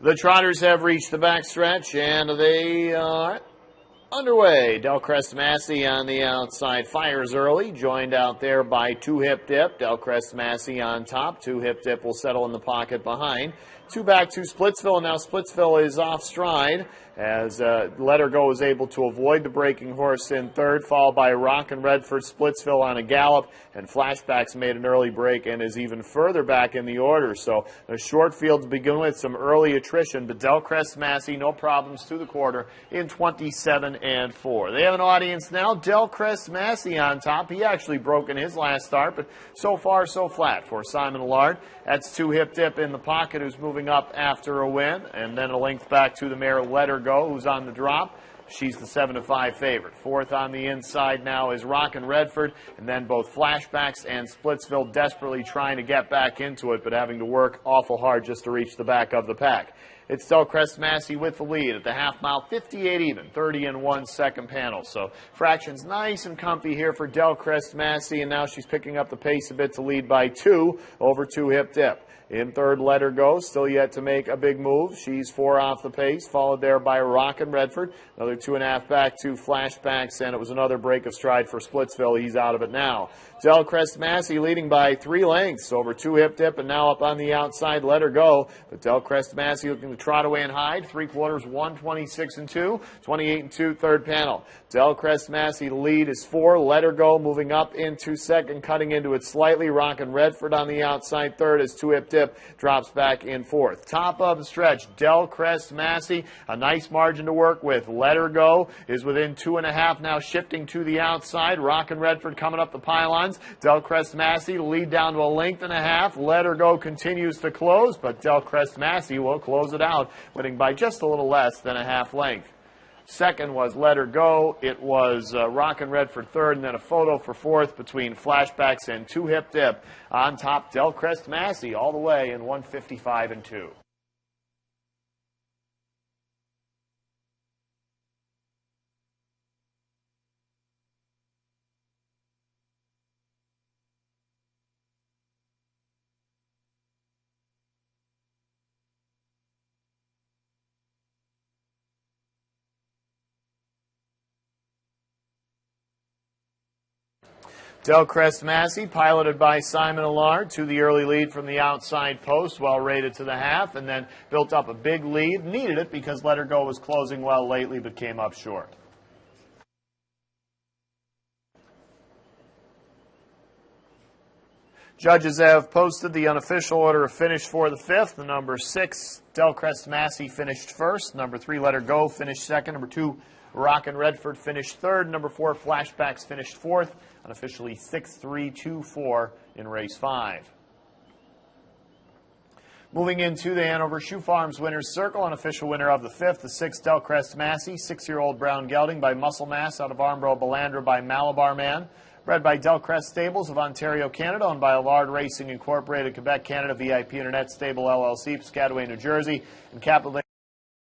The Trotters have reached the backstretch, and they are underway. Delcrest Massy on the outside fires early, joined out there by Two Hip Dip. Delcrest Massy on top. Two Hip Dip will settle in the pocket behind. Two back to Splitsville. Now Splitsville is off stride as Let Her Go is able to avoid the breaking horse in third, followed by Rockin' Redford. Splitsville on a gallop, and Flashbacks made an early break and is even further back in the order. So a short field to begin with, some early attrition, but Delcrest Massy, no problems through the quarter in 27-4. They have an audience now. Delcrest Massy on top. He actually broke in his last start, but so far so flat for Simon Allard. That's Two Hip Dip in the pocket, who's moving up after a win, and then a length back to the mare Let Her Go, who's on the drop. She's the 7-5 favorite. Fourth on the inside now is Rockin' Redford, and then both Flashbacks and Splitsville desperately trying to get back into it, but having to work awful hard just to reach the back of the pack. It's Delcrest Massy with the lead at the half mile, 58 even, 30 and 1 second panel. So fractions nice and comfy here for Delcrest Massy, and now she's picking up the pace a bit to lead by 2 over Two Hip Dip. In third, Let Her Go, still yet to make a big move. She's 4 off the pace, followed there by Rockin' Redford. Another 2.5 back to Flashbacks, and it was another break of stride for Splitsville. He's out of it now. Delcrest Massy leading by 3 lengths over Two Hip Dip, and now up on the outside, Let Her Go. But Delcrest Massy looking to trot away and hide. 3/4, 126 and 2, 28 and 2, third panel. Delcrest Massy, the lead is 4. Let Her Go moving up into second, cutting into it slightly. Rockin' Redford on the outside third as Two Hip Dip drops back in fourth. Top of the stretch, Delcrest Massy, a nice margin to work with. Let Her Go is within 2.5 now, shifting to the outside. Rockin' Redford coming up the pylons. Delcrest Massy lead down to a length and a half. Let Her Go continues to close, but Delcrest Massy will close it out, winning by just a little less than a half length. Second was Let Her Go. It was Rockin' Redford third, and then a photo for fourth between Flashbacks and Two Hip Dip. On top, Delcrest Massy all the way in 155 and 2. Delcrest Massy, piloted by Simon Allard, to the early lead from the outside post, well rated to the half, and then built up a big lead. Needed it because Let Her Go was closing well lately, but came up short. Judges have posted the unofficial order of finish for the fifth. The number 6, Delcrest Massy, finished first. Number 3, Let Her Go, finished second. Number 2, Rockin' Redford, finished third. Number 4, Flashbacks, finished fourth. Unofficially 6-3-2-4 in race 5. Moving into the Hanover Shoe Farms winner's circle, unofficial winner of the fifth, the 6th, Delcrest Massy, 6-year-old brown gelding by Muscle Mass out of Armbro Balandra by Malabar Man. Bred by Delcrest Stables of Ontario, Canada, owned by Allard Racing Incorporated, Quebec, Canada, VIP Internet Stable LLC, Piscataway, New Jersey, and Capital